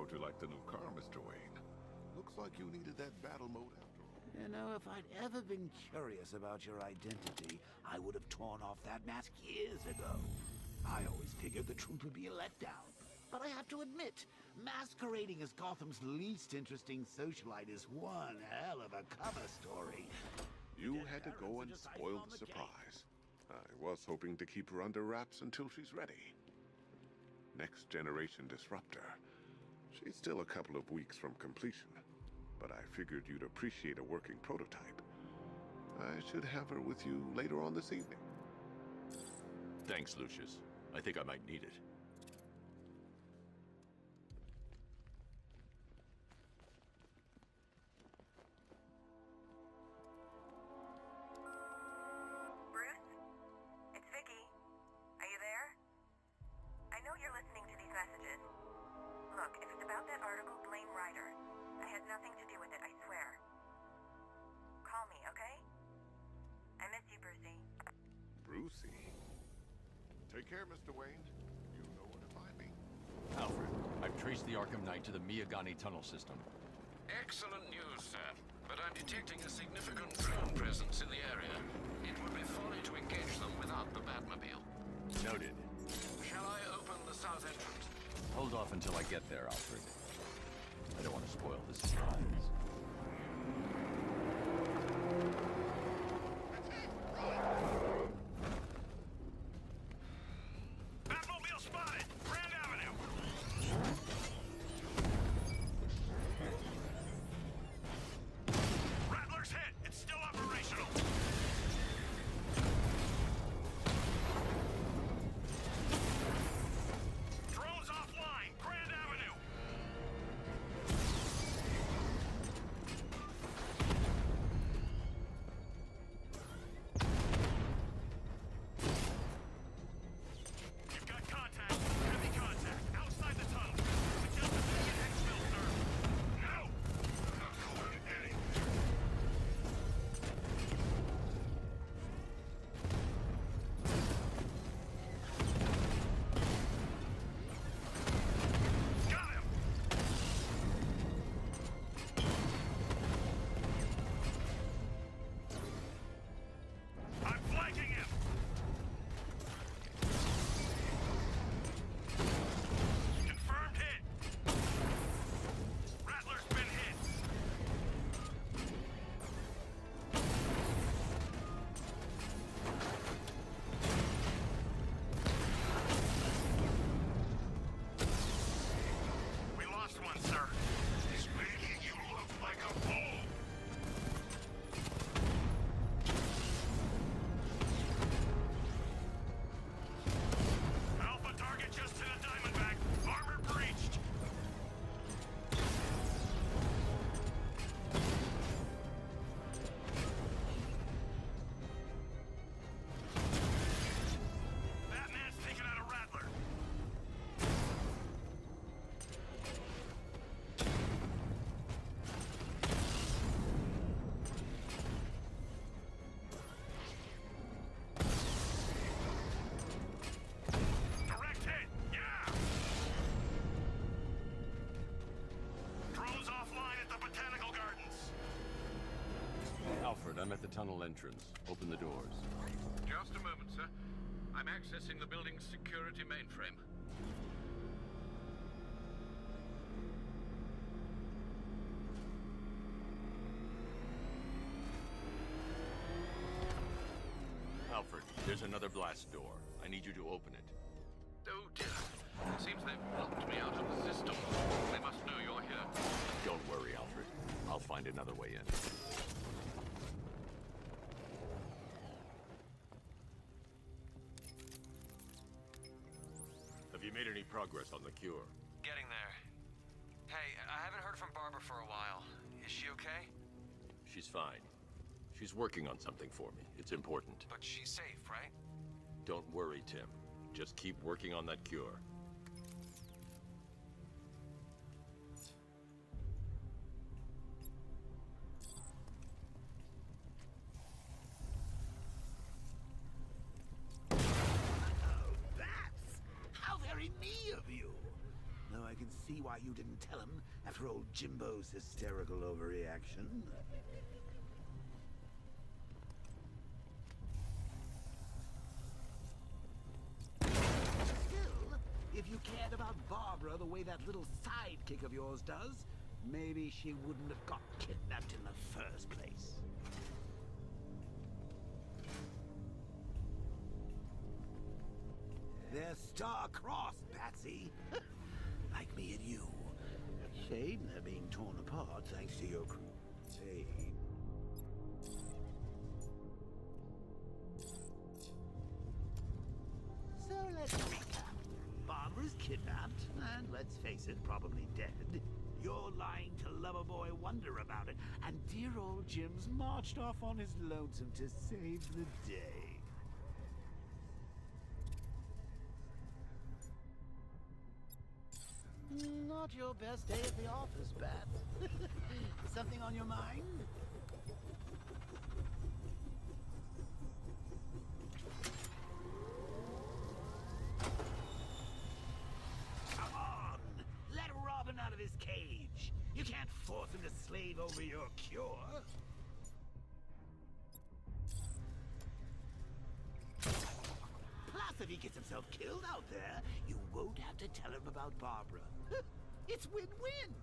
How would you like the new car, Mr. Wayne? Looks like you needed that battle mode after all. You know, if I'd ever been curious about your identity, I would have torn off that mask years ago. I always figured the truth would be a letdown. But I have to admit, masquerading as Gotham's least interesting socialite is one hell of a cover story. You had to go and spoil the surprise. I was hoping to keep her under wraps until she's ready. Next generation disruptor. She's still a couple of weeks from completion, but I figured you'd appreciate a working prototype. I should have her with you later on this evening. Thanks, Lucius. I think I might need it. Look, if it's about that article, blame Ryder. I had nothing to do with it, I swear. Call me, okay? I miss you, Brucey. Brucey? Take care, Mr. Wayne. You know where to find me. Alfred, I've traced the Arkham Knight to the Miyagani tunnel system. Excellent news, sir. But I'm detecting a significant drone presence in the area. It would be folly to engage them without the Batmobile. Noted. Shall I open the south entrance? Hold off until I get there, Alfred. I don't want to spoil the surprise. Batmobile spotted! Grand Avenue! Rattler's hit! It's still operational! Drones offline! Grand Avenue! You've got contact. Heavy contact. Outside the tunnel. Suggest a big exfil, sir. No! I'm not going anywhere. Got him! I'm flanking him! Confirmed hit! Rattler's been hit! We lost one, sir. He's making you look like a fool! Alpha target just hit a Diamondback. Armor breached. Batman's taken out a Rattler. Direct hit! Yeah! Drones offline at the Botanical Gardens. Alfred, I'm at the tunnel entrance. Open the doors. Just a moment, sir. I'm accessing the building's security mainframe. Alfred, there's another blast door. I need you to open it. Oh dear. It seems they've blocked me out of the system. They must know you're here. Don't worry, Alfred. I'll find another way in. Have you made any progress on the cure? Getting there. Hey, I haven't heard from Barbara for a while. Is she okay? She's fine. She's working on something for me. It's important. But she's safe, right? Don't worry, Tim. Just keep working on that cure. Oh, that's how very me of you. Though I can see see why you didn't tell him after old Jimbo's hysterical overreaction. Still, if you cared about Barbara the way that little sidekick of yours does, maybe she wouldn't have got kidnapped in the first place. They're star-crossed, Patsy. Like me and you. Shame they're being torn apart thanks to your crusade. So let's recap. Barbara's kidnapped, and let's face it, probably dead. You're lying to Loverboy Wonder about it, and dear old Jim's marched off on his lonesome to save the day. Not your best day at the office, Bat. Something on your mind? Come on! Let Robin out of his cage! You can't force him to slave over your cure! Plus, if he gets himself killed out there, you won't have to tell him about Barbara. It's win-win!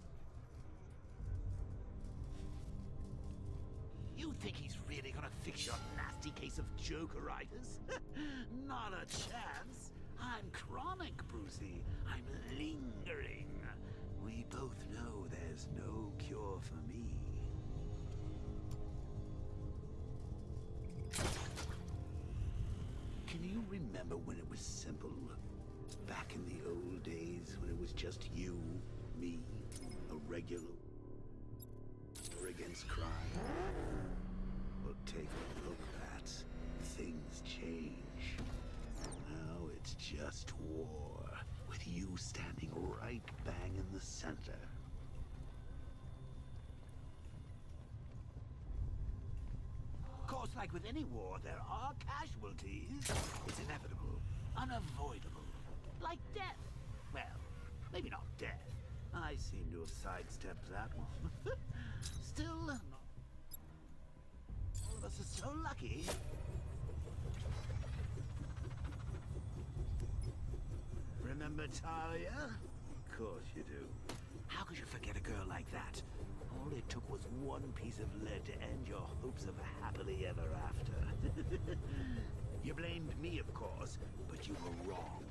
You think he's really gonna fix your nasty case of Jokeritis? Not a chance! I'm chronic, Brucey. I'm lingering. We both know there's no cure for me. Can you remember when it was simple? Back in the old days when it was just you, me, a regular war against crime? Well, take a look, Bats. Things change. Now it's just war, with you standing right bang in the center. Of course, like with any war, there are casualties. It's inevitable, unavoidable. Like death. Well, maybe not death. I seem to have sidestepped that one. Still, not all of us are so lucky. Remember Talia? Of course you do. How could you forget a girl like that? All it took was one piece of lead to end your hopes of a happily ever after. You blamed me, of course, but you were wrong.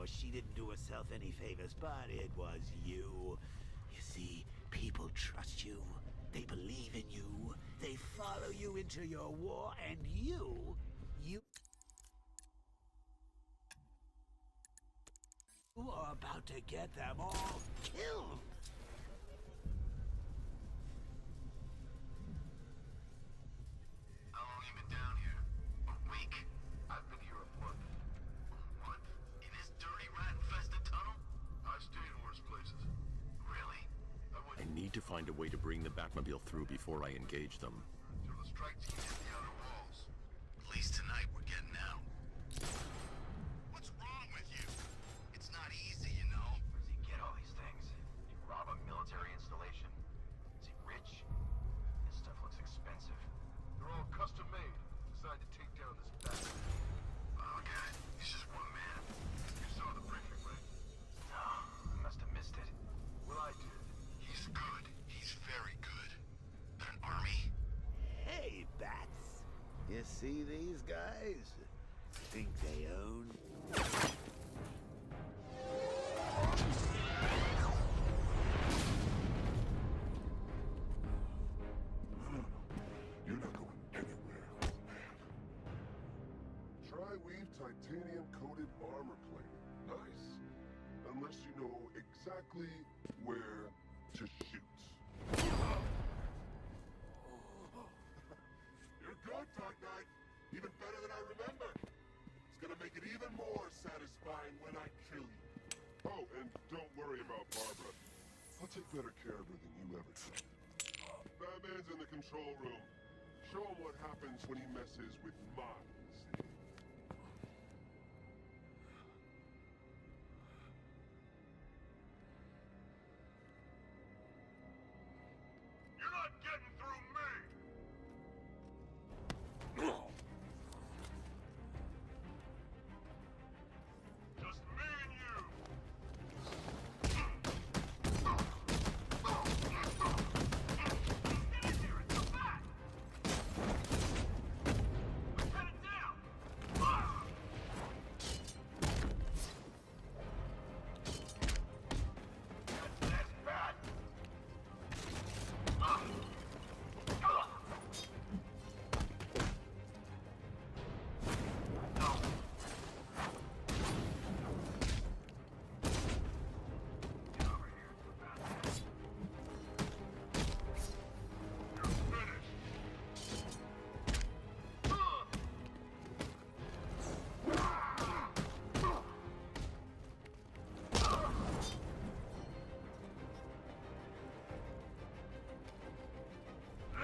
She didn't do herself any favors, but it was you. You see, people trust you. They believe in you. They follow you into your war, and you are about to get them all killed. How long you been down here? A week. I've been here a month. What? In this dirty, rat-infested tunnel? I've stayed in worse places. Really? I need to find a way to bring the Batmobile through before I engage them. Till the strike team hit the outer walls. At least tonight we're getting out. What's wrong with you? It's not easy, you know. Where does he get all these things? Did he rob a military installation? Is he rich? This stuff looks expensive. They're all custom made. Designed to take down this bat. Okay, he's just one man. You saw the briefing, right? No, I must have missed it. Well, I did. He's good. He's very good. But an army? Hey, Bats. You see these guys? Think they own? You're not going anywhere. Tri-weave titanium-coated armor plate. Nice. Unless you know exactly where to shoot. You're good, Dark Knight. Even better than I remember. It's gonna make it even more satisfying when I kill you. Oh, and don't worry about Barbara. I'll take better care of her than you ever did. Batman's in the control room. Show him what happens when he messes with mine. You're not getting through me! Just me and you! Get in there and come back! I'm headed down! That's bad!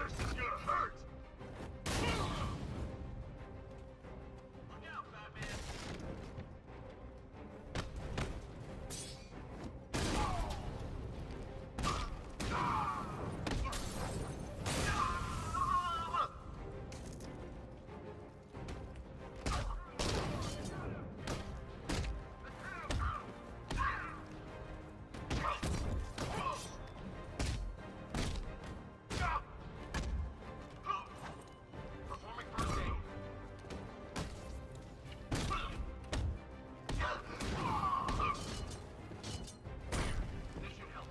This is gonna hurt! Look out, Batman! Performing first aid. This should help.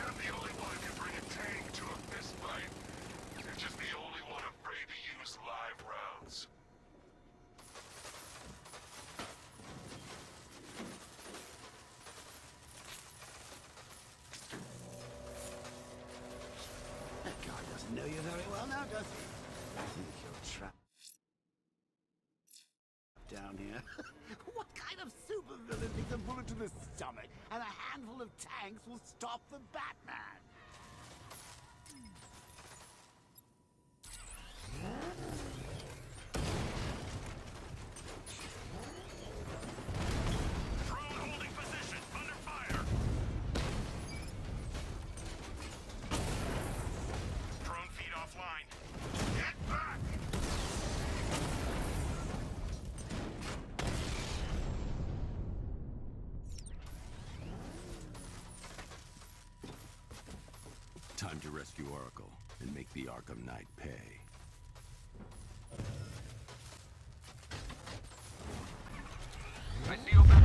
I'm the only one who can bring a tank to a fist fight. You're just the only one afraid to use live rounds. That guy doesn't know you very well now, does he? I think you're trapped down here. What kind of supervillain thinks a bullet to the stomach and a handful of tanks will stop the Batman? Drone holding position, under fire! Drone feed offline. Get back! Time to rescue Oracle and make the Arkham Knight pay. I see you back.